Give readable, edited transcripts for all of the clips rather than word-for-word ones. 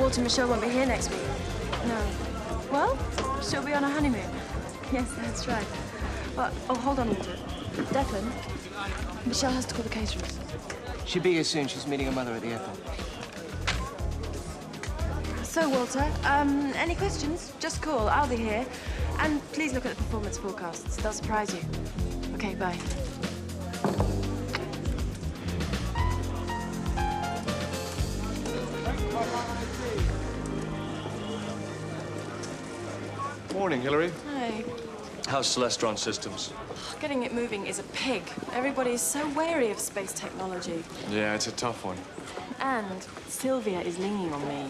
Walter and Michelle won't be here next week. No. Well, she'll be on a honeymoon. Yes, that's right. But, oh, hold on, Walter. Declan, Michelle has to call the caterers. She'll be here soon. She's meeting her mother at the airport. So, Walter, any questions? Just call. I'll be here. And please look at the performance forecasts. They'll surprise you. Okay, bye. Morning, Hillary. Hi. How's Celestron Systems? Getting it moving is a pig. Everybody's so wary of space technology. Yeah, it's a tough one. And Sylvia is leaning on me.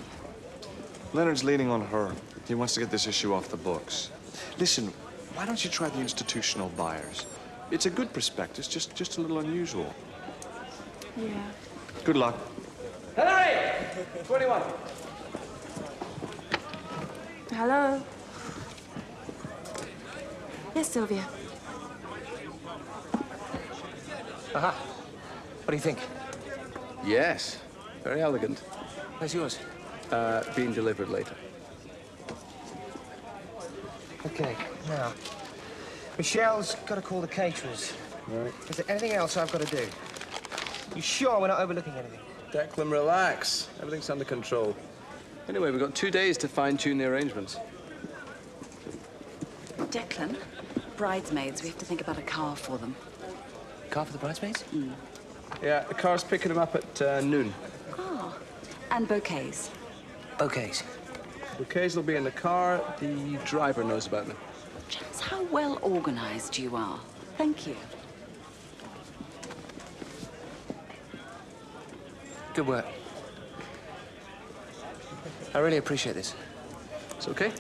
Leonard's leaning on her. He wants to get this issue off the books. Listen, why don't you try the institutional buyers? It's a good prospectus, just a little unusual. Yeah. Good luck. Hillary! 21. Hello? Yes, Sylvia. Aha. What do you think? Yes, very elegant. Where's yours? Being delivered later. Okay, now. Michelle's got to call the caterers. Right. Is there anything else I've got to do? You sure we're not overlooking anything? Declan, relax. Everything's under control. Anyway, we've got 2 days to fine-tune the arrangements. Declan, bridesmaids, we have to think about a car for them. Car for the bridesmaids? Yeah, the car's picking them up at noon. Oh, and bouquets. Bouquets. Bouquets will be in the car. The driver knows about them. Just how well organized you are. Thank you. Good work. I really appreciate this. It's okay.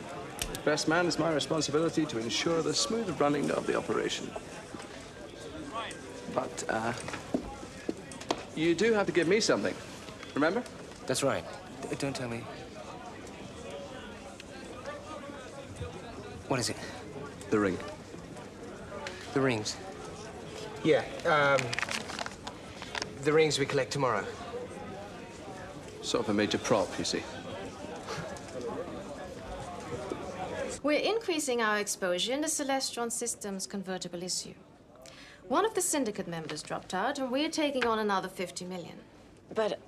Best man, it's my responsibility to ensure the smooth running of the operation. But, you do have to give me something. Remember? That's right. Don't tell me. What is it? The ring. The rings. Yeah, the rings we collect tomorrow. Sort of a major prop, you see. We're increasing our exposure in the Celestron Systems convertible issue. One of the syndicate members dropped out, and we're taking on another 50 million. But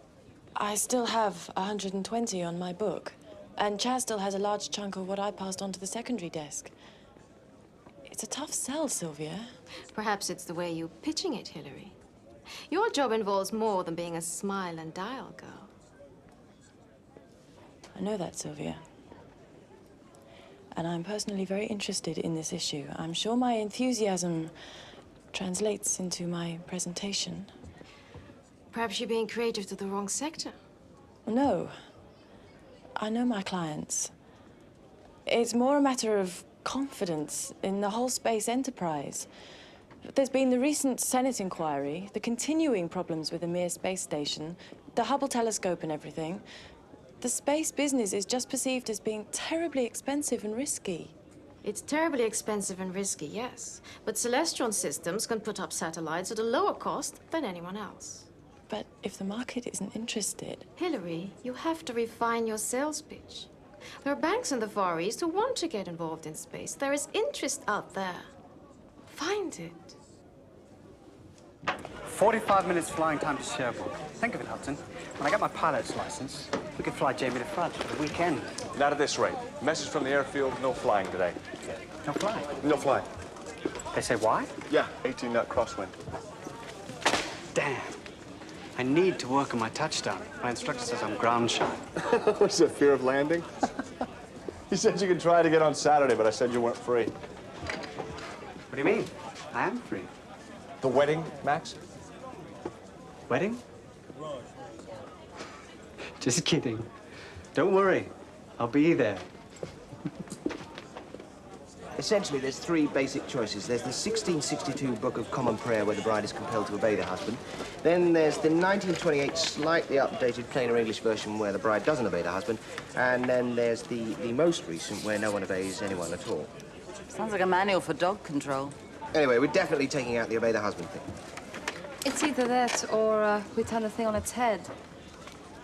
I still have 120 on my book. And Chaz still has a large chunk of what I passed on to the secondary desk. It's a tough sell, Sylvia. Perhaps it's the way you're pitching it, Hillary. Your job involves more than being a smile and dial girl. I know that, Sylvia. And I'm personally very interested in this issue. I'm sure my enthusiasm translates into my presentation. Perhaps you're being creative to the wrong sector. No. I know my clients. It's more a matter of confidence in the whole space enterprise. There's been the recent Senate inquiry, the continuing problems with the Mir space station, the Hubble telescope and everything. The space business is just perceived as being terribly expensive and risky. It's terribly expensive and risky, yes. But Celestron Systems can put up satellites at a lower cost than anyone else. But if the market isn't interested... Hillary, you have to refine your sales pitch. There are banks in the Far East who want to get involved in space. There is interest out there. Find it. 45 minutes flying time to Cherbourg. Think of it, Hudson. When I get my pilot's license, we could fly Jamie to France for the weekend. Not at this rate. Message from the airfield, no flying today. No flying? No flying. They say why? Yeah, 18-knot crosswind. Damn. I need to work on my touchdown. My instructor says I'm ground shy. What's the fear of landing? He said you could try to get on Saturday, but I said you weren't free. What do you mean? I am free. The wedding, Max? Wedding? Just kidding. Don't worry. I'll be there. Essentially, there's three basic choices. There's the 1662 Book of Common Prayer, where the bride is compelled to obey the husband. Then there's the 1928 slightly updated plainer English version, where the bride doesn't obey the husband. And then there's the most recent, where no one obeys anyone at all. Sounds like a manual for dog control. Anyway, we're definitely taking out the obey the husband thing. It's either that or we turn the thing on its head.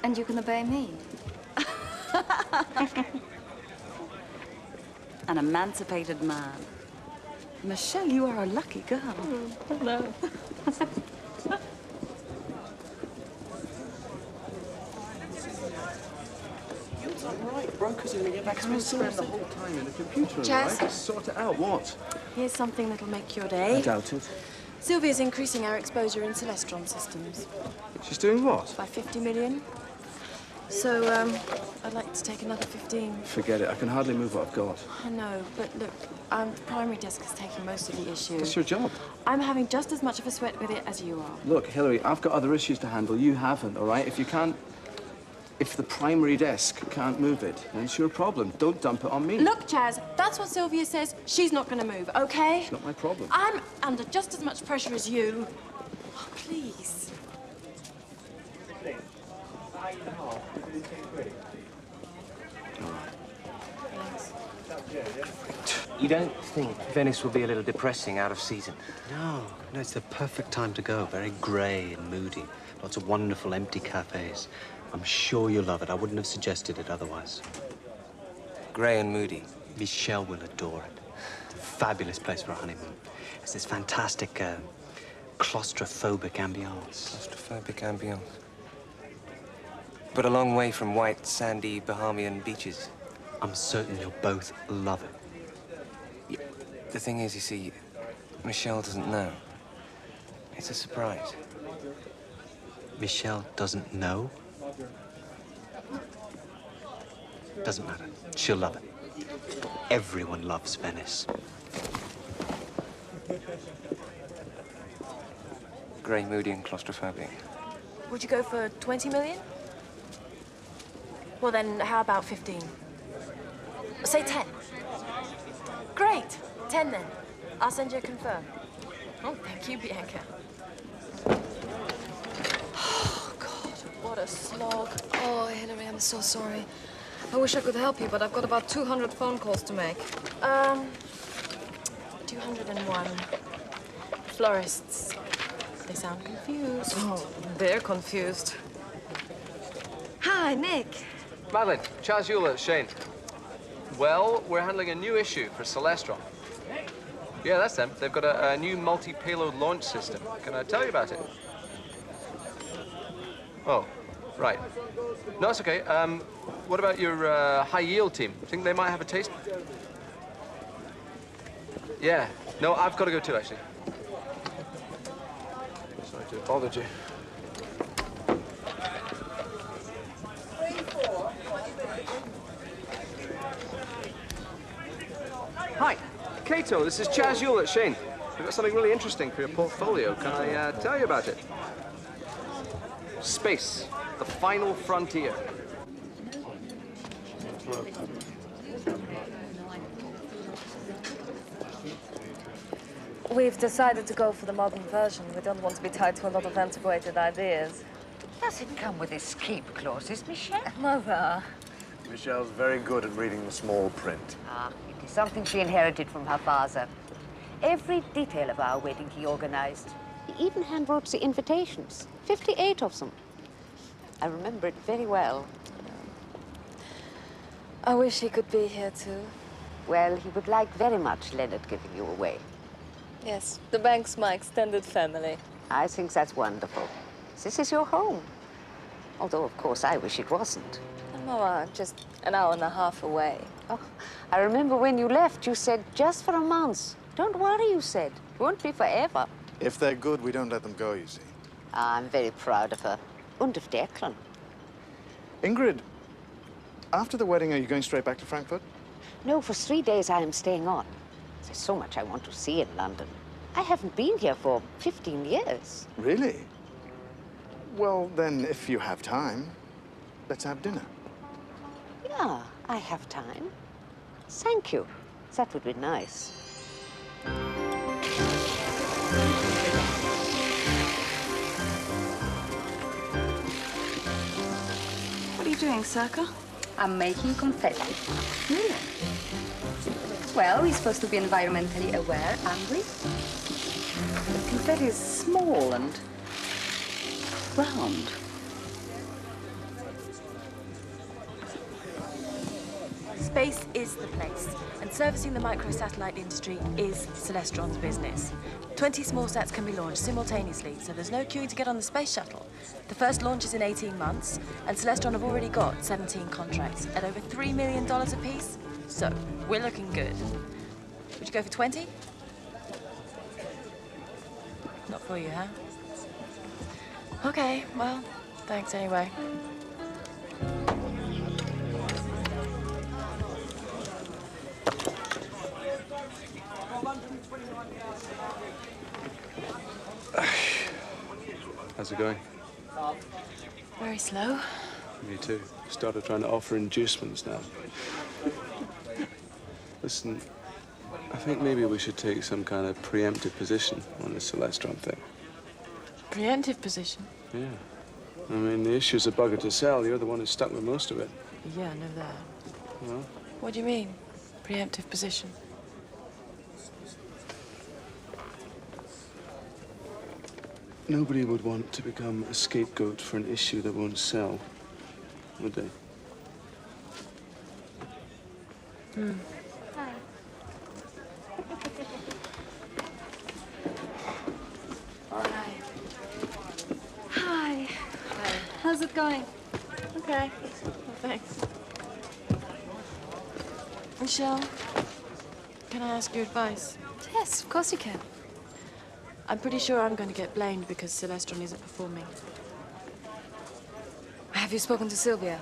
And you can obey me. An emancipated man. Michelle, you are a lucky girl. Hello. Right, brokers are going to get back to spend the whole time in the computer, Jazz? right? Sort it out. What? Here's something that'll make your day. I doubt it. Sylvia's increasing our exposure in Celestron systems She's doing what? by 50 million. So, I'd like to take another 15. Forget it. I can hardly move what I've got. I know, but look, the primary desk is taking most of the issue. That's your job. I'm having just as much of a sweat with it as you are. Look, Hillary, I've got other issues to handle. You haven't, all right? If the primary desk can't move it, then it's your problem. Don't dump it on me. Look, Chaz, that's what Sylvia says. She's not going to move, okay? It's not my problem. I'm under just as much pressure as you. Oh, please. You don't think Venice will be a little depressing out of season? No, it's the perfect time to go. Very grey and moody. Lots of wonderful empty cafes. I'm sure you'll love it. I wouldn't have suggested it otherwise. Grey and moody. Michelle will adore it. It's a fabulous place for a honeymoon. It's this fantastic, claustrophobic ambiance. Claustrophobic ambiance. But a long way from white, sandy, Bahamian beaches. I'm certain you'll both love it. The thing is, you see, Michelle doesn't know. It's a surprise. Michelle doesn't know? Doesn't matter. She'll love it. Everyone loves Venice. Grey, moody, and claustrophobic. Would you go for 20 million? Well, then, how about 15? Say 10. Great. 10 then. I'll send you a confirm. Oh, thank you, Bianca. Oh, God, what a slog. Oh, Hillary, I'm so sorry. I wish I could help you, but I've got about 200 phone calls to make. 201. Florists. They sound confused. Oh, they're confused. Hi, Nick. Madeline, Chaz Euler, Shane. Well, we're handling a new issue for Celestron. Yeah, that's them. They've got a new multi-payload launch system. Can I tell you about it? Oh, right. No, it's okay. What about your high-yield team? Think they might have a taste? Yeah. No, I've got to go too, actually. Sorry to have bothered you. Hi, Cato, this is Chaz Euler at Shane. We've got something really interesting for your portfolio. Can I tell you about it? Space, the final frontier. We've decided to go for the modern version. We don't want to be tied to a lot of antiquated ideas. Does it come with escape clauses, Michelle? Mother. Michelle's very good at reading the small print. It is something she inherited from her father. Every detail of our wedding he organized. He even handwrote the invitations, 58 of them. I remember it very well. I wish he could be here too. Well, he would like very much Leonard giving you away. Yes, the bank's my extended family. I think that's wonderful. This is your home. Although, of course, I wish it wasn't. Mama, just an hour and a half away. Oh, I remember when you left, you said, just for a month. Don't worry, you said. It won't be forever. If they're good, we don't let them go, you see. I'm very proud of her. And of Declan. Ingrid, after the wedding, are you going straight back to Frankfurt? No, for 3 days I am staying on. There's so much I want to see in London. I haven't been here for 15 years. Really? Well, then, if you have time, let's have dinner. Yeah, I have time. Thank you. That would be nice. What are you doing, Circa? I'm making confetti. Well, we're supposed to be environmentally aware, aren't we? The confetti is small and round. Space is the place, and servicing the microsatellite industry is Celestron's business. 20 small sats can be launched simultaneously, so there's no queuing to get on the space shuttle. The first launch is in 18 months, and Celestron have already got 17 contracts at over $3 million apiece. So, we're looking good. Would you go for 20? Not for you, huh? Okay, well, thanks anyway. How's it going? Very slow. Me too. Started trying to offer inducements now. Listen, I think maybe we should take some kind of preemptive position on this Celestron thing. Preemptive position? Yeah. I mean, the issue's a bugger to sell. You're the one who's stuck with most of it. Yeah, I know that. Well? What do you mean, preemptive position? Nobody would want to become a scapegoat for an issue that won't sell, would they? Hmm. Hi. Hi. Hi. How's it going? Okay. Well, thanks. Michelle, can I ask your advice? Yes, of course you can. I'm pretty sure I'm going to get blamed because Celestron isn't performing. Have you spoken to Sylvia?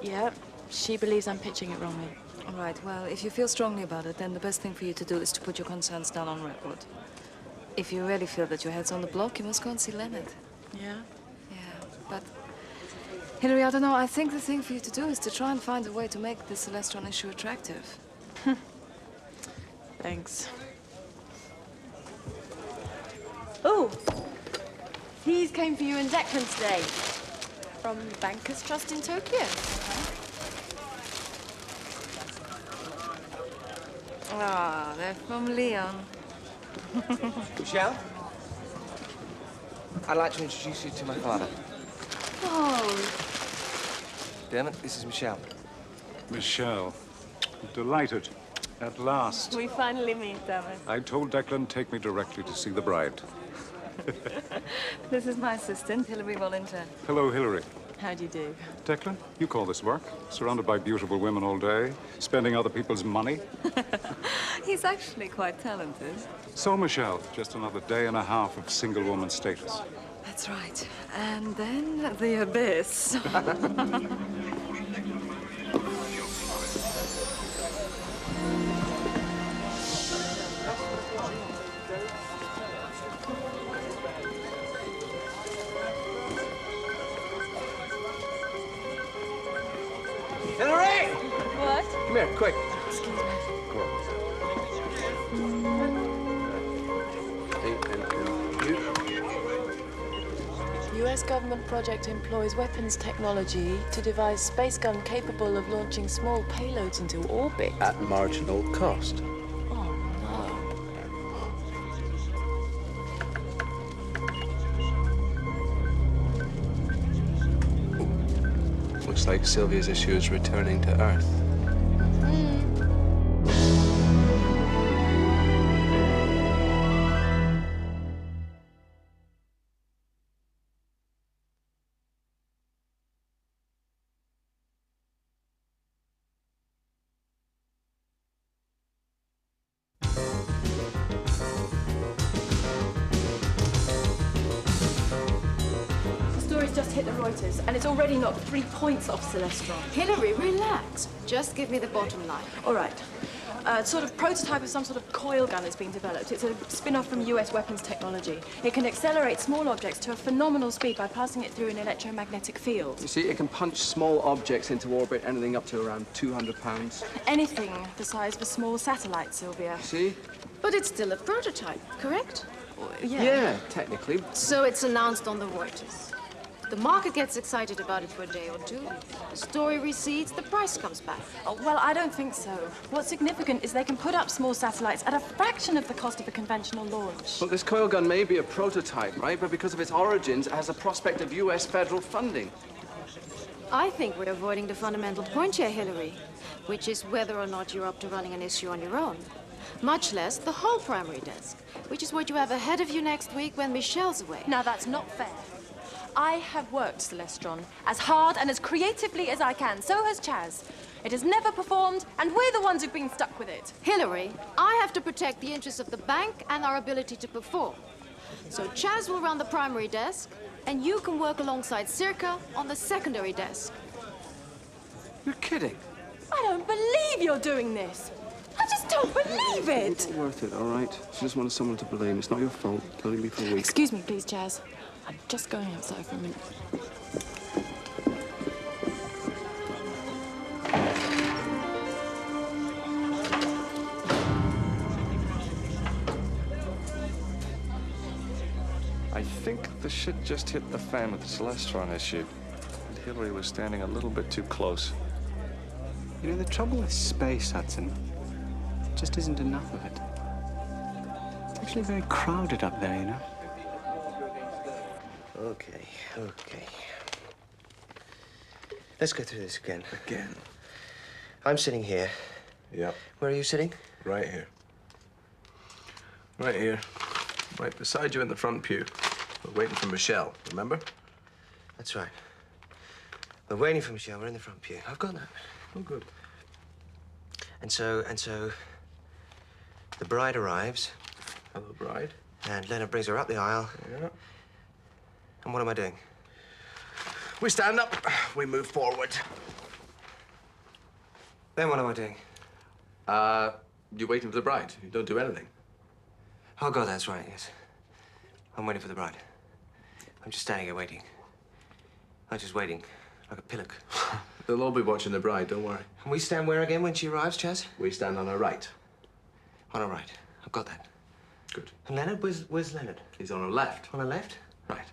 Yeah, she believes I'm pitching it wrongly. All right, well, if you feel strongly about it, then the best thing for you to do is to put your concerns down on record. If you really feel that your head's on the block, you must go and see Leonard. Yeah? Yeah, but... Hillary, I don't know, I think the thing for you to do is to try and find a way to make the Celestron issue attractive. Thanks. Oh, these came for you in Declan today. From Bankers Trust in Tokyo. Ah, they're from Leon. Michelle? I'd like to introduce you to my father. Oh. Dermot, this is Michelle. Michelle, delighted. At last. We finally meet, Dermot. I told Declan take me directly to see the bride. This is my assistant, Hillary Wallington. Hello, Hillary. How do you do? Declan, you call this work? Surrounded by beautiful women all day, spending other people's money? He's actually quite talented. So, Michelle, just another day and a half of single woman status. That's right. And then the abyss. Hillary! What? Come here, quick. Excuse me. US government project employs weapons technology to devise space gun capable of launching small payloads into orbit. At marginal cost. Oh, no. Looks like Sylvia's issue is returning to Earth. Just hit the Reuters, and it's already knocked 3 points off Celestron. Hillary, relax. Just give me the bottom line. All right. Sort of prototype of some sort of coil gun is being developed. It's a spin-off from US weapons technology. It can accelerate small objects to a phenomenal speed by passing it through an electromagnetic field. You see, it can punch small objects into orbit, anything up to around 200 pounds. Anything the size of a small satellite, Sylvia. See? But it's still a prototype, correct? Yeah, technically. So it's announced on the Reuters. The market gets excited about it for a day or two. The story recedes, the price comes back. Oh, well, I don't think so. What's significant is they can put up small satellites at a fraction of the cost of a conventional launch. Well, this coil gun may be a prototype, right? But because of its origins, it has a prospect of US federal funding. I think we're avoiding the fundamental point here, Hillary, which is whether or not you're up to running an issue on your own. Much less the whole primary desk, which is what you have ahead of you next week when Michelle's away. Now, that's not fair. I have worked Celestron as hard and as creatively as I can. So has Chaz. It has never performed, and we're the ones who've been stuck with it. Hillary, I have to protect the interests of the bank and our ability to perform. So Chaz will run the primary desk, and you can work alongside Circa on the secondary desk. You're kidding. I don't believe you're doing this. I just don't believe it. It's not worth it, all right? She just wanted someone to blame. It's not your fault. It's only me for a week. Excuse me, please, Chaz. I'm just going outside for a minute. I think the shit just hit the fan with the Celestron issue. And Hillary was standing a little bit too close. You know, the trouble with space, Hudson, just isn't enough of it. It's actually very crowded up there, you know? Okay. Let's go through this again. Again? I'm sitting here. Yep. Where are you sitting? Right here. Right here. Right beside you in the front pew. We're waiting for Michelle, remember? That's right. We're waiting for Michelle. We're in the front pew. I've got that. Oh, good. And so, the bride arrives. Hello, bride. And Leonard brings her up the aisle. Yeah. And what am I doing? We stand up, we move forward. Then what am I doing? You're waiting for the bride. You don't do anything. Oh, God, that's right, yes. I'm waiting for the bride. I'm just standing here waiting. I'm just waiting, like a pillock. They'll all be watching the bride, don't worry. And we stand where again when she arrives, Chaz? We stand on her right. On her right. I've got that. Good. And Leonard? Where's Leonard? He's on her left. On her left? Right.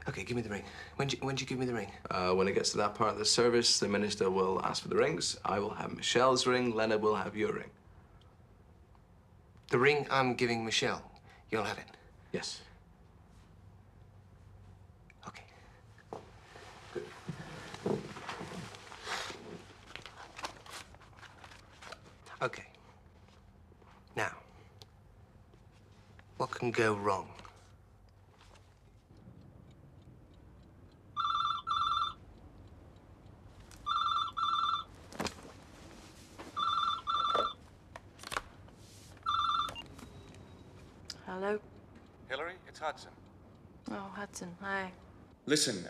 Okay, give me the ring. When'd you give me the ring? When it gets to that part of the service, the minister will ask for the rings. I will have Michelle's ring. Leonard will have your ring. The ring I'm giving Michelle. You'll have it? Yes. Okay. Good. Okay. Now, what can go wrong? Hello? Hillary, it's Hudson. Oh, Hudson, hi. Listen,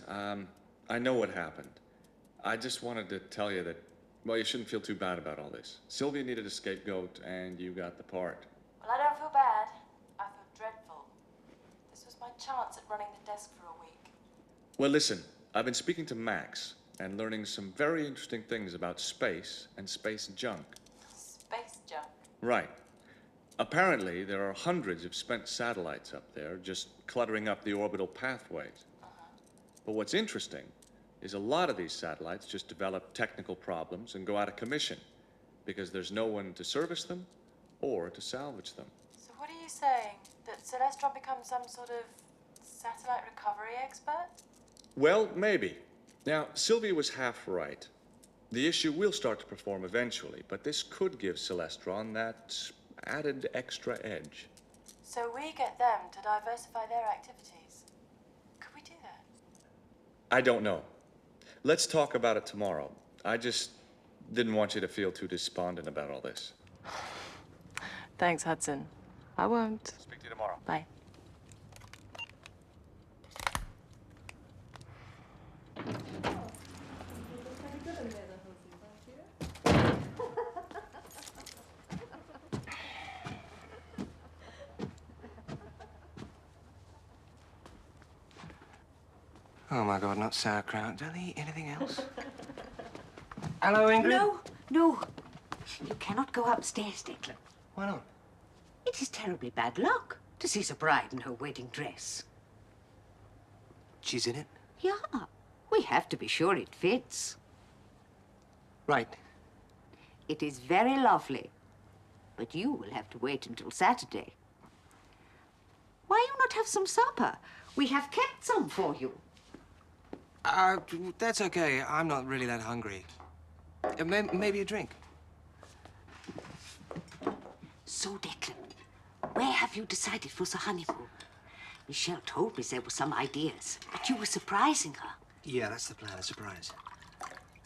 I know what happened. I just wanted to tell you that, well, you shouldn't feel too bad about all this. Sylvia needed a scapegoat, and you got the part. Well, I don't feel bad. I feel dreadful. This was my chance at running the desk for a week. Well, listen, I've been speaking to Max and learning some very interesting things about space and space junk. Space junk? Right. Apparently, there are hundreds of spent satellites up there just cluttering up the orbital pathways. But what's interesting is a lot of these satellites just develop technical problems and go out of commission because there's no one to service them or to salvage them. So what are you saying? That Celestron becomes some sort of satellite recovery expert? Well, maybe. Now, Sylvia was half right. The issue will start to perform eventually, but this could give Celestron that added extra edge. So we get them to diversify their activities. Could we do that? I don't know. Let's talk about it tomorrow. I just didn't want you to feel too despondent about all this. Thanks, Hudson. I won't. Speak to you tomorrow. Bye. Oh, my God, not sauerkraut. Don't they eat anything else? Hello, Ingrid? No. You cannot go upstairs, Declan. Why not? It is terribly bad luck to see the bride in her wedding dress. She's in it? Yeah. We have to be sure it fits. Right. It is very lovely. But you will have to wait until Saturday. Why you not have some supper? We have kept some for you. That's okay. I'm not really that hungry. Maybe a drink. So, Declan, where have you decided for the honeymoon? Michelle told me there were some ideas, but you were surprising her. Yeah, that's the plan, a surprise.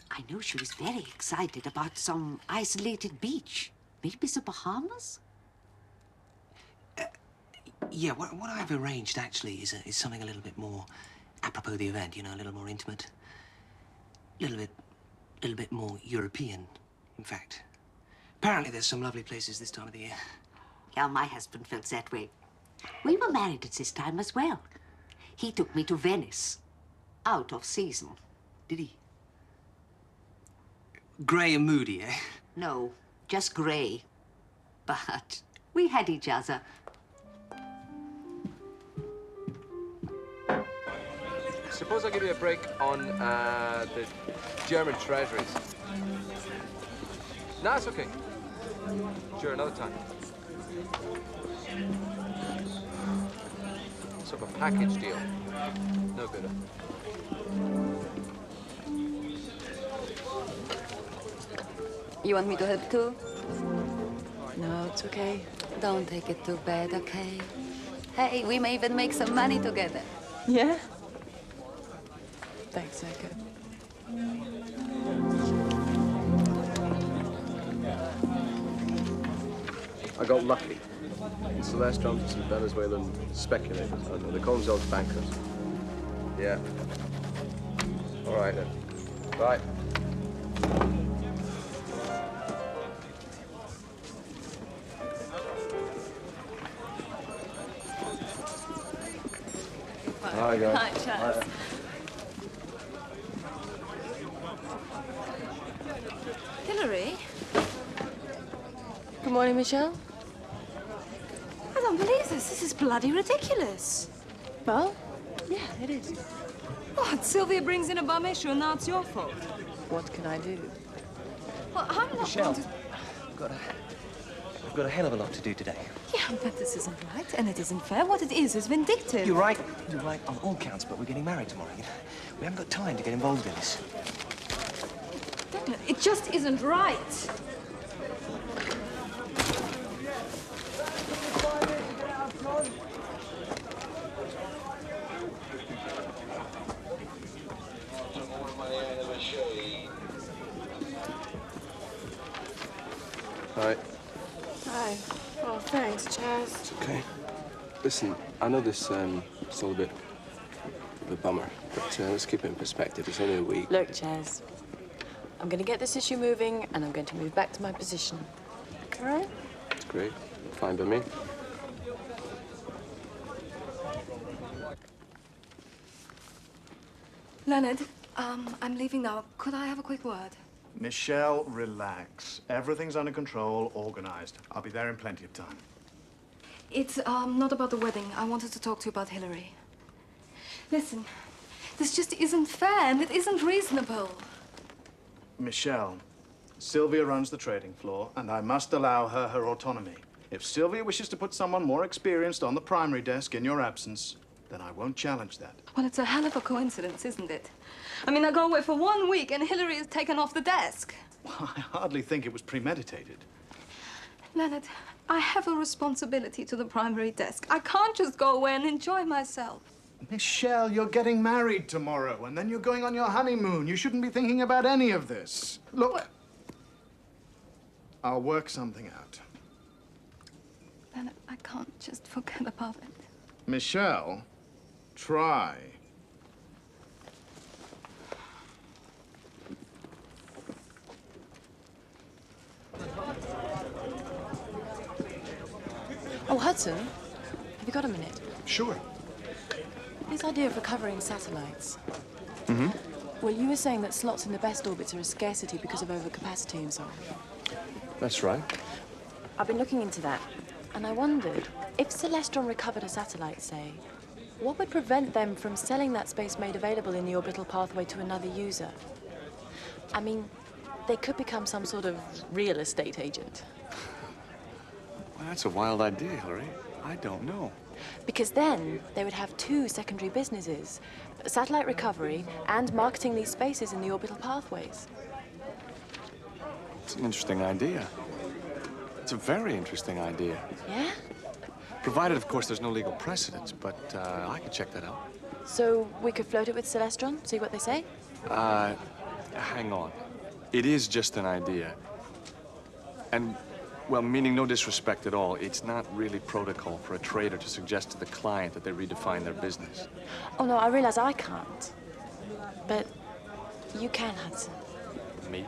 I know she was very excited about some isolated beach. Maybe the Bahamas? Yeah, what I've arranged, actually, is something a little bit more apropos of the event, you know, a little more intimate. A little bit more European, in fact. Apparently, there's some lovely places this time of the year. Yeah, my husband felt that way. We were married at this time as well. He took me to Venice. Out of season. Did he? Grey and moody, eh? No, just grey. But we had each other. Suppose I give you a break on the German treasuries. No, it's okay. Sure, another time. Sort of a package deal. No good. You want me to help too? No, it's okay. Don't take it too bad, okay? Hey, we may even make some money together. Yeah? Thanks, Echo. I got lucky. Celestron to some Venezuelan speculators. They call themselves bankers. Yeah. All right, then. Bye. Hi, guys. Hi, Chaz. Hillary? Good morning, Michelle. I don't believe this. This is bloody ridiculous. Well, yeah, it is. What? Sylvia brings in a bum issue and now it's your fault. What can I do? Well, I'm not Michelle, going to... I've got a hell of a lot to do today. Yeah, but this isn't right, and it isn't fair. What it is vindictive. You're right on all counts, but we're getting married tomorrow. You know? We haven't got time to get involved in this. It just isn't right. Hi. Hi. Oh, thanks, Chaz. It's okay. Listen, I know this it's all a bit of a bummer, but let's keep it in perspective. It's only a week. Look, Chaz, I'm going to get this issue moving, and I'm going to move back to my position. All right? Great. Fine by me. Leonard, I'm leaving now. Could I have a quick word? Michelle, relax. Everything's under control, organized. I'll be there in plenty of time. It's not about the wedding. I wanted to talk to you about Hillary. Listen, this just isn't fair and it isn't reasonable. Michelle, Sylvia runs the trading floor, and I must allow her her autonomy. If Sylvia wishes to put someone more experienced on the primary desk in your absence, then I won't challenge that. Well, it's a hell of a coincidence, isn't it? I mean, I go away for 1 week and Hillary is taken off the desk. Well, I hardly think it was premeditated. Leonard, I have a responsibility to the primary desk. I can't just go away and enjoy myself. Michelle, you're getting married tomorrow, and then you're going on your honeymoon. You shouldn't be thinking about any of this. Look, what? I'll work something out. Leonard, I can't just forget about it. Michelle, try. Oh, Hudson, have you got a minute? Sure. This idea of recovering satellites. Mm-hmm. Well, you were saying that slots in the best orbits are a scarcity because of overcapacity and so on. That's right. I've been looking into that, and I wondered, if Celestron recovered a satellite, say, what would prevent them from selling that space made available in the orbital pathway to another user? I mean, they could become some sort of real estate agent. Well, that's a wild idea, Hillary. I don't know. Because then they would have two secondary businesses, satellite recovery and marketing these spaces in the orbital pathways. It's an interesting idea. It's a very interesting idea. Yeah? Provided, of course, there's no legal precedence, but I could check that out. So we could float it with Celestron, see what they say? Hang on. It is just an idea. And, well, meaning no disrespect at all, it's not really protocol for a trader to suggest to the client that they redefine their business. Oh, no, I realize I can't. But you can, Hudson. Me?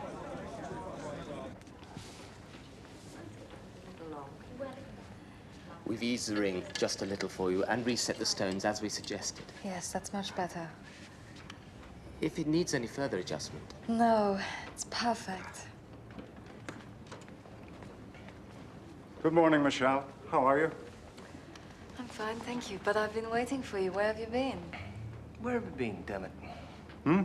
We've eased the ring just a little for you and reset the stones as we suggested. Yes, that's much better. If it needs any further adjustment. No, it's perfect. Good morning, Michelle. How are you? I'm fine, thank you. But I've been waiting for you. Where have you been? Where have you been, damn it? Hmm?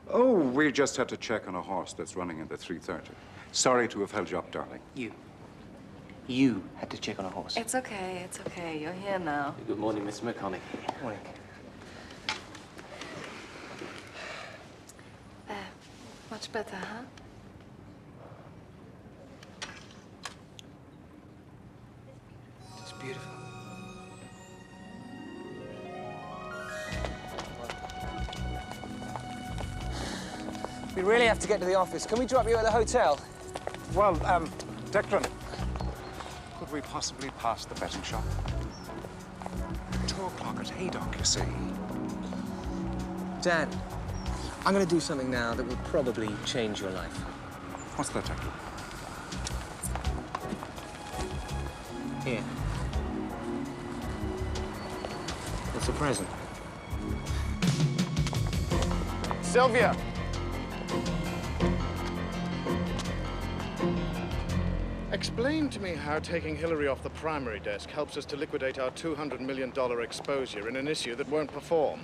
Oh, we just had to check on a horse that's running at the 3:30. Sorry to have held you up, darling. You had to check on a horse. It's okay, it's okay. You're here now. Good morning, Miss McConaughey. Morning. Much better, huh? It's beautiful. We really have to get to the office. Can we drop you at the hotel? Well, Declan, could we possibly pass the betting shop? 2 o'clock at Haydock, you see. Dan, I'm going to do something now that will probably change your life. What's that, Declan? Here. It's a present. Sylvia! Explain to me how taking Hillary off the primary desk helps us to liquidate our $200 million exposure in an issue that won't perform.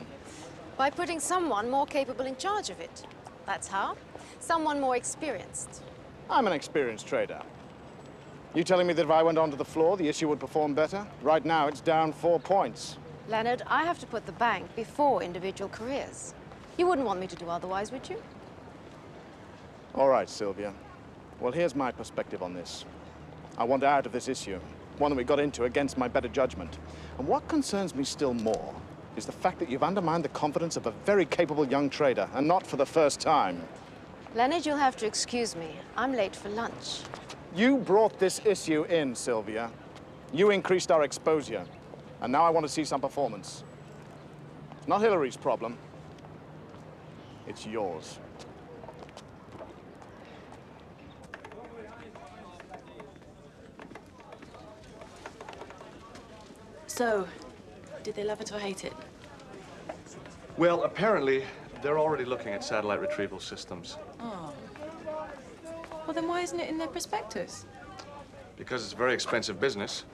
By putting someone more capable in charge of it. That's how. Someone more experienced. I'm an experienced trader. You telling me that if I went onto the floor, the issue would perform better? Right now, it's down 4 points. Leonard, I have to put the bank before individual careers. You wouldn't want me to do otherwise, would you? All right, Sylvia. Well, here's my perspective on this. I want out of this issue, one that we got into against my better judgment. And what concerns me still more is the fact that you've undermined the confidence of a very capable young trader, and not for the first time. Leonard, you'll have to excuse me. I'm late for lunch. You brought this issue in, Sylvia. You increased our exposure. And now I want to see some performance. It's not Hillary's problem. It's yours. So, did they love it or hate it? Well, apparently, they're already looking at satellite retrieval systems. Oh. Well, then why isn't it in their prospectus? Because it's a very expensive business,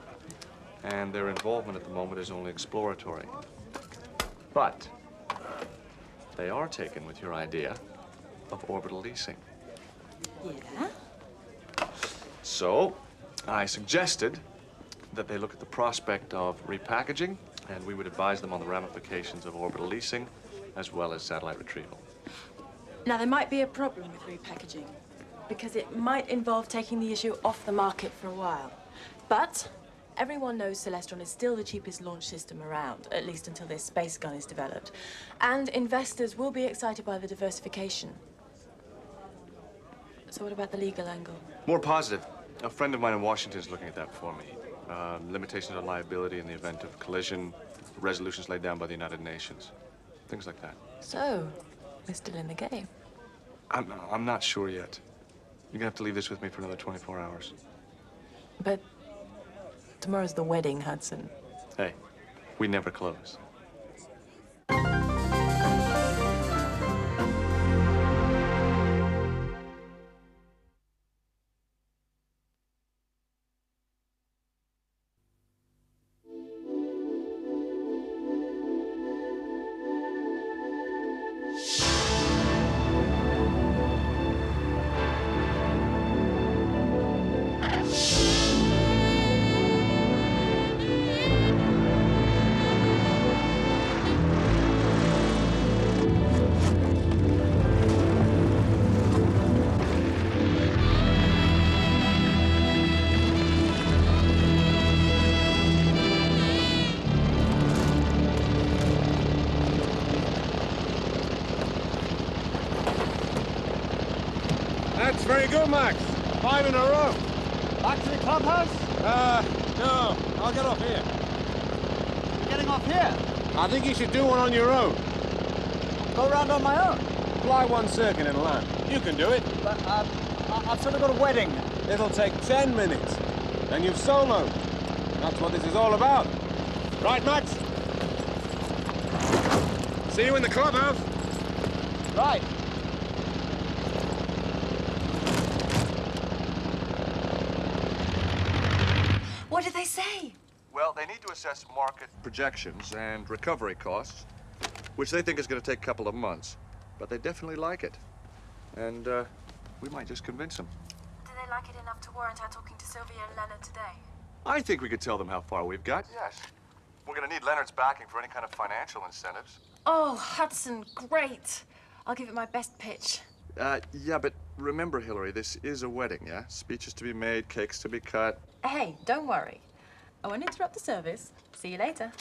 and their involvement at the moment is only exploratory. But they are taken with your idea of orbital leasing. Yeah? So, I suggested that they look at the prospect of repackaging, and we would advise them on the ramifications of orbital leasing, as well as satellite retrieval. Now, there might be a problem with repackaging, because it might involve taking the issue off the market for a while. But everyone knows Celestron is still the cheapest launch system around, at least until this space gun is developed. And investors will be excited by the diversification. So what about the legal angle? More positive. A friend of mine in Washington is looking at that for me. Limitations on liability in the event of collision, resolutions laid down by the United Nations. Things like that. So, we're still in the game. I'm not sure yet. You're gonna have to leave this with me for another 24 hours. But tomorrow's the wedding, Hudson. Hey, we never close. That's very good, Max. 5 in a row. Back to the clubhouse? No. I'll get off here. You're getting off here? I think you should do one on your own. Go around on my own? Fly one circuit and land. You can do it. But, I've sort of got a wedding. It'll take 10 minutes. Then you've soloed. That's what this is all about. Right, Max? See you in the clubhouse. Right. What did they say? Well, they need to assess market projections and recovery costs, which they think is going to take a couple of months. But they definitely like it. And we might just convince them. Do they like it enough to warrant our talking to Sylvia and Leonard today? I think we could tell them how far we've got. Yes. We're going to need Leonard's backing for any kind of financial incentives. Oh, Hudson, great. I'll give it my best pitch. Yeah, but remember, Hillary, this is a wedding, yeah? Speeches to be made, cakes to be cut. Hey, don't worry. I won't interrupt the service. See you later.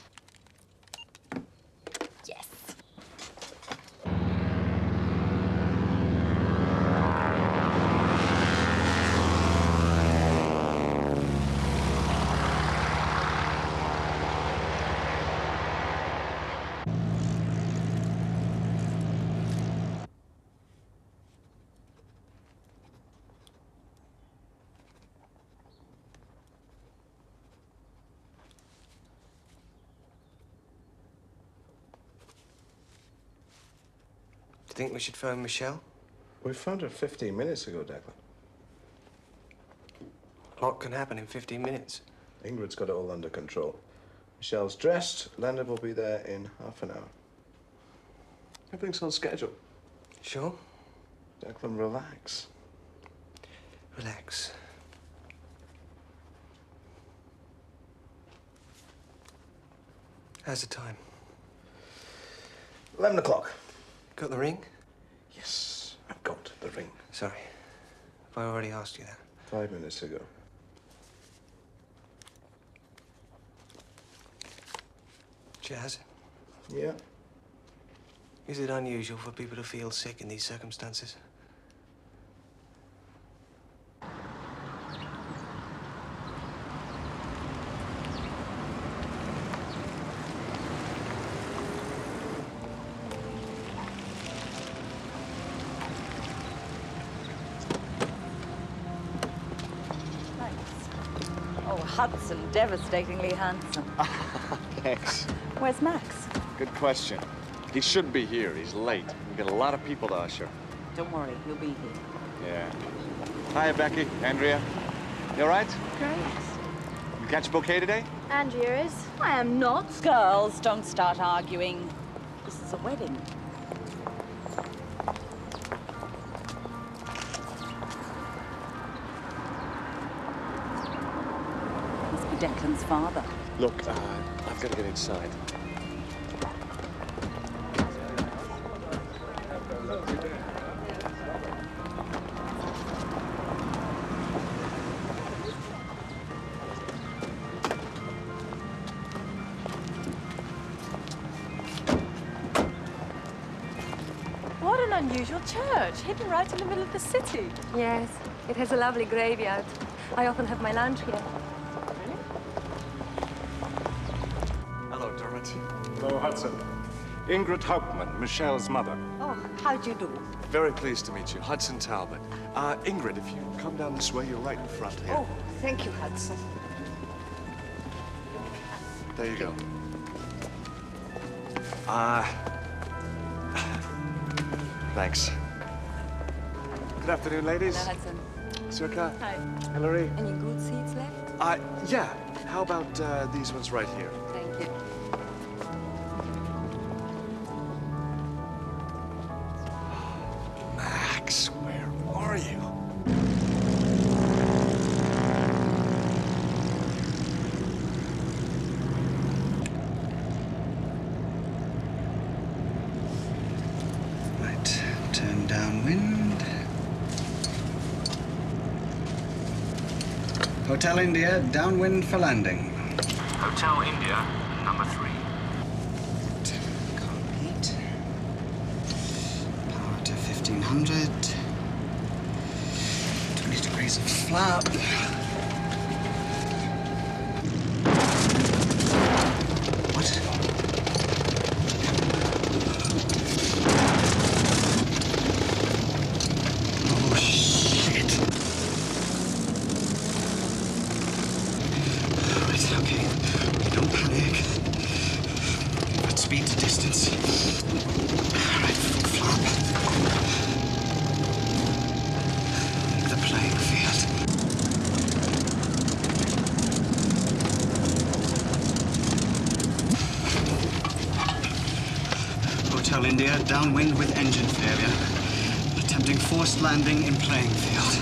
Yes. Do you think we should phone Michelle? We phoned her 15 minutes ago, Declan. A lot can happen in 15 minutes. Ingrid's got it all under control. Michelle's dressed. Leonard will be there in half an hour. Everything's on schedule. Sure? Declan, relax. Relax. How's the time? 11 o'clock. Got the ring? Yes, I've got the ring. Sorry. Have I already asked you that? 5 minutes ago. Chaz? Yeah? Is it unusual for people to feel sick in these circumstances? Hudson, devastatingly handsome. Thanks. Where's Max? Good question. He should be here. He's late. We've got a lot of people to usher. Don't worry, he'll be here. Yeah. Hiya, Becky. Andrea. You all right? Great. You catch a bouquet today? Andrea is. I am not. Girls, don't start arguing. This is a wedding. Must be Declan's father. Look, I've got to get inside. What an unusual church, hidden right in the middle of the city. Yes, it has a lovely graveyard. I often have my lunch here. Hello, Dermot. Hello, Hudson. Ingrid Hauptmann, Michelle's mother. Oh, how'd you do? Very pleased to meet you. Hudson Talbot. Ingrid, if you come down this way, you're right in front here. Oh, thank you, Hudson. There you go. Thanks. Good afternoon, ladies. Hello, Hudson. Circa. Hi. Hillary. Any good seats left? Yeah. How about these ones right here? Thank you. Max, where are you? Right, turn downwind. Hotel India, downwind for landing. Hotel India, number 3. Can't eat. Power to 1500. Raise a flap. What? Oh, shit. Right, okay. Don't panic. But speed to distance. Right, full flap. The playing field. Hotel India, downwind with engine failure. Attempting forced landing in playing field.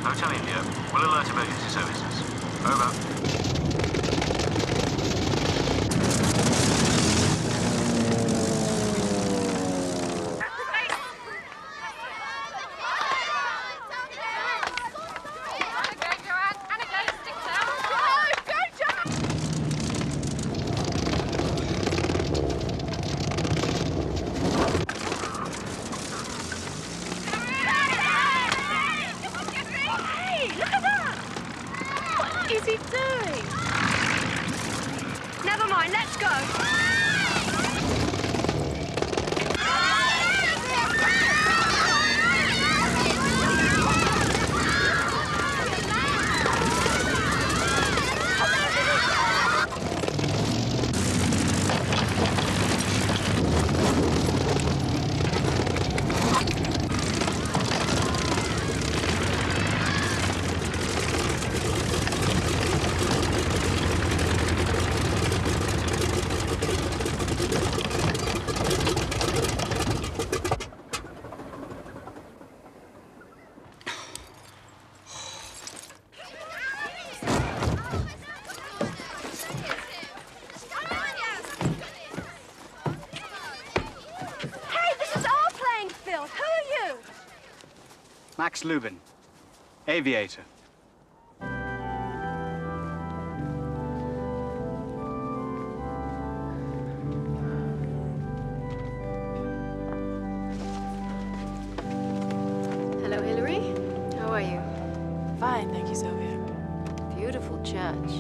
Hotel India, will alert emergency services. Over. Is he doing? Never mind, let's go. Max Lubin, Aviator. Hello, Hillary. How are you? Fine, thank you, Sylvia. Beautiful church.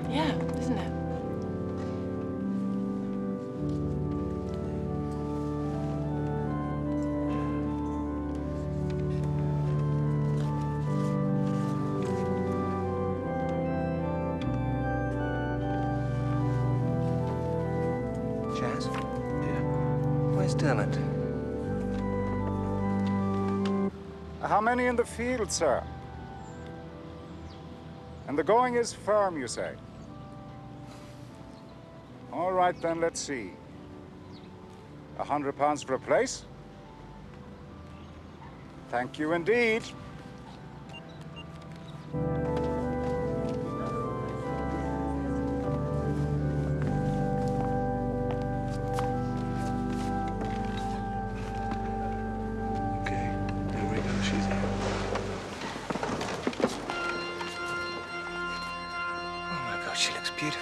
Yeah, isn't it? Chaz? Yeah? Where's Dermot? How many in the field, sir? And the going is firm, you say? All right, then, let's see. £100 for a place? Thank you indeed. She looks beautiful.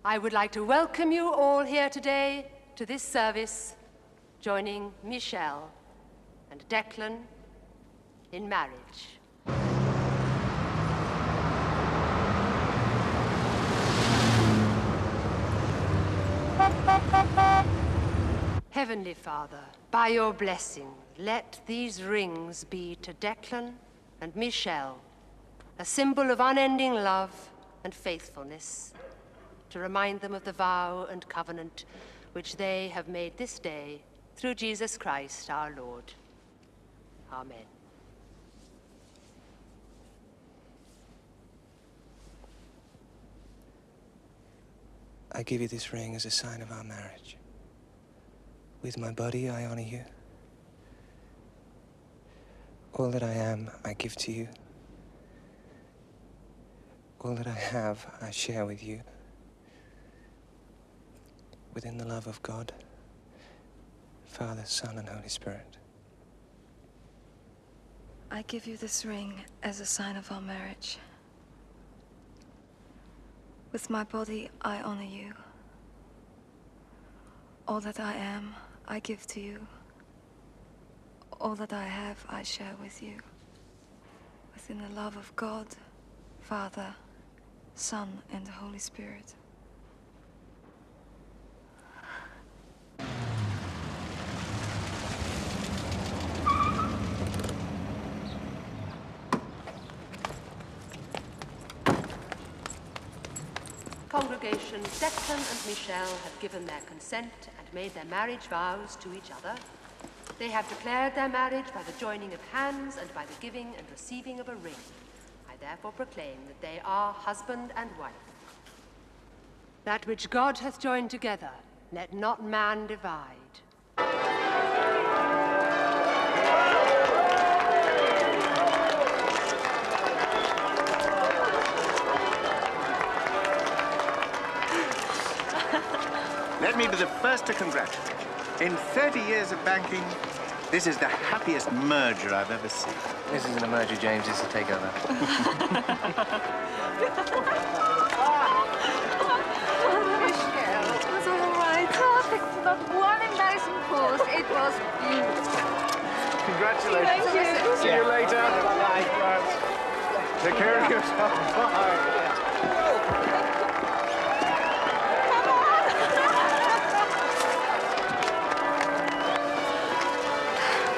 I would like to welcome you all here today to this service, joining Michelle and Declan in marriage. Heavenly Father, by your blessing, let these rings be to Declan and Michelle a symbol of unending love and faithfulness, to remind them of the vow and covenant which they have made this day through Jesus Christ our Lord. Amen. I give you this ring as a sign of our marriage. With my body, I honor you. All that I am, I give to you. All that I have, I share with you. Within the love of God, Father, Son, and Holy Spirit. I give you this ring as a sign of our marriage. With my body, I honor you. All that I am, I give to you. All that I have, I share with you. Within the love of God, Father, Son, and the Holy Spirit. Congregation, Declan and Michelle have given their consent and made their marriage vows to each other. They have declared their marriage by the joining of hands and by the giving and receiving of a ring. I therefore proclaim that they are husband and wife. That which God hath joined together, let not man divide. Let me be the first to congratulate you. In 30 years of banking, this is the happiest merger I've ever seen. This isn't a merger, James. It's a takeover. Michelle, it was all right. Perfect. Not one embarrassing pause. It was beautiful. Congratulations. Thank you. See you later. Bye. Take care of yourself. Bye.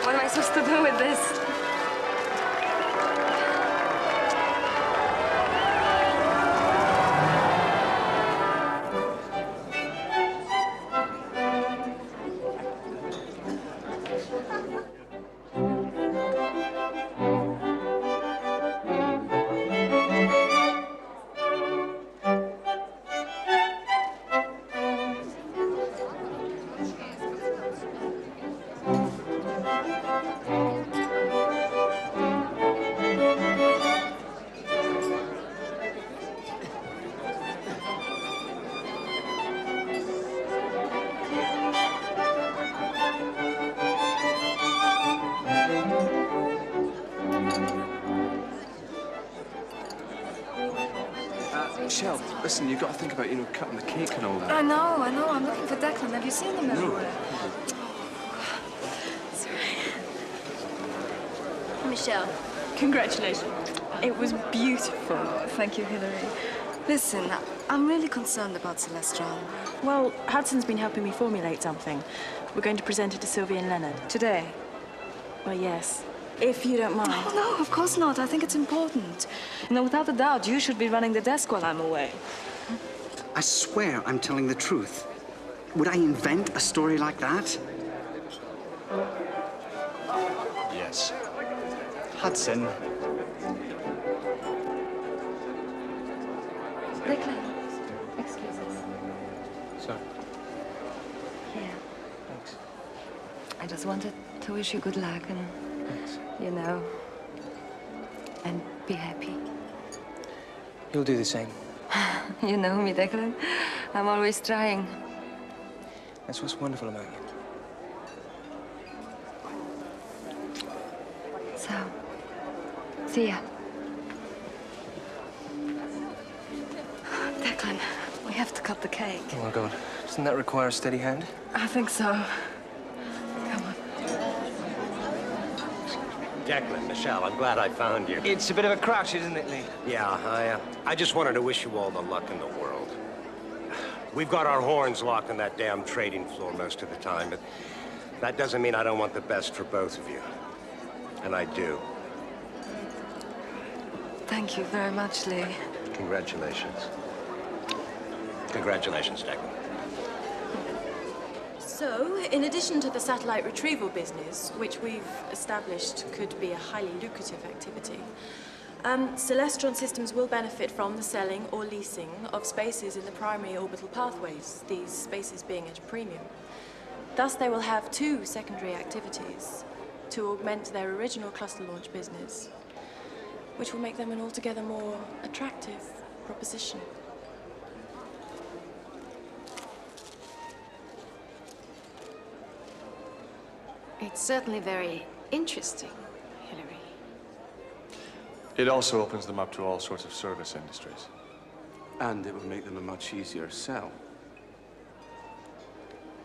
What am I supposed to do with this? Michelle, listen, you've got to think about, cutting the cake and all that. I know. I'm looking for Declan. Have you seen him everywhere? Michelle, congratulations. It was beautiful. Thank you, Hilary. Listen, I'm really concerned about Celestron. Well, Hudson's been helping me formulate something. We're going to present it to Sylvia and Leonard. Today? Well, yes. If you don't mind. Oh, no, of course not. I think it's important. Without a doubt, you should be running the desk while I'm away. I swear I'm telling the truth. Would I invent a story like that? Yes. Hudson. Declan, excuse us. Sorry. Here. Thanks. I just wanted to wish you good luck and, Thanks. and be happy. You'll do the same. You know me, Declan. I'm always trying. That's what's wonderful about you. So, see ya. Declan, we have to cut the cake. Oh, my God. Doesn't that require a steady hand? I think so. Come on. Declan, Michelle, I'm glad I found you. It's a bit of a crash, isn't it, Lee? Yeah, I just wanted to wish you all the luck in the world. We've got our horns locked on that damn trading floor most of the time, but that doesn't mean I don't want the best for both of you. And I do. Thank you very much, Lee. Congratulations. Congratulations, Declan. So, in addition to the satellite retrieval business, which we've established could be a highly lucrative activity, Celestron systems will benefit from the selling or leasing of spaces in the primary orbital pathways, these spaces being at a premium. Thus, they will have two secondary activities to augment their original cluster launch business, which will make them an altogether more attractive proposition. It's certainly very interesting, Hillary. It also opens them up to all sorts of service industries. And it will make them a much easier sell.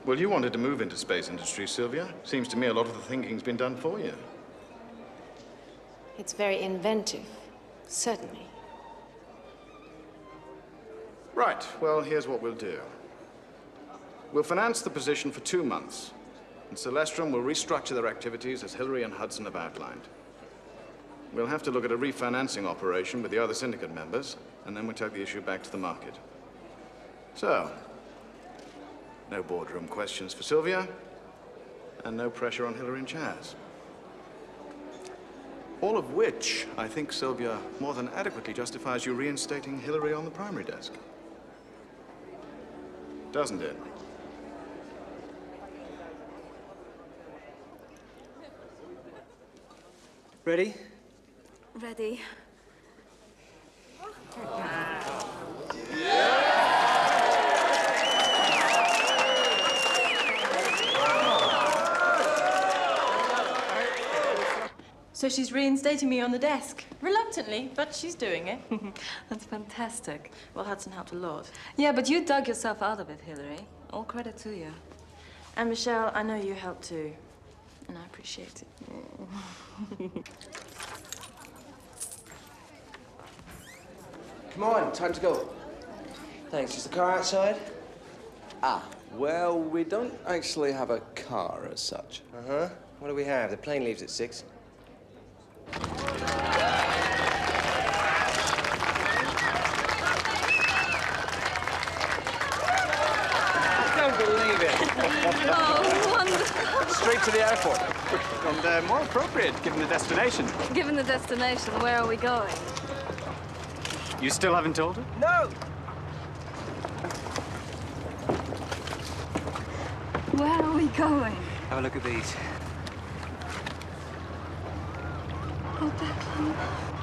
Well, you wanted to move into space industry, Sylvia. Seems to me a lot of the thinking's been done for you. It's very inventive, certainly. Right, well, here's what we'll do. We'll finance the position for 2 months, and Celestron will restructure their activities as Hillary and Hudson have outlined. We'll have to look at a refinancing operation with the other syndicate members, and then we'll take the issue back to the market. So, no boardroom questions for Sylvia, and no pressure on Hillary and Chaz. All of which, I think, Sylvia, more than adequately justifies you reinstating Hillary on the primary desk. Doesn't it? Ready? Ready. So she's reinstating me on the desk. Reluctantly, but she's doing it. That's fantastic. Well, Hudson helped a lot. Yeah, but you dug yourself out of it, Hillary. All credit to you. And Michelle, I know you helped too. And I appreciate it. Come on, time to go. Thanks. Is the car outside? Ah, well, we don't actually have a car as such. Uh-huh. What do we have? The plane leaves at 6. Don't believe it. Oh, wonderful. Straight to the airport. And more appropriate, given the destination. Given the destination, where are we going? You still haven't told her? No! Where are we going? Have a look at these. Oh, Declan.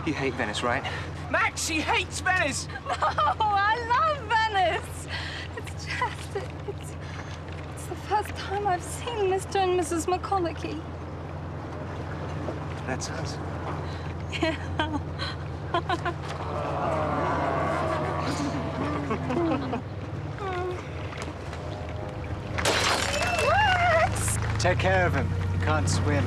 You hate Venice, right? Max, she hates Venice! No, I love Venice. It's just, it's the first time I've seen Mr. and Mrs. McConaughey. That's us. Yeah. Take care of him. He can't swim.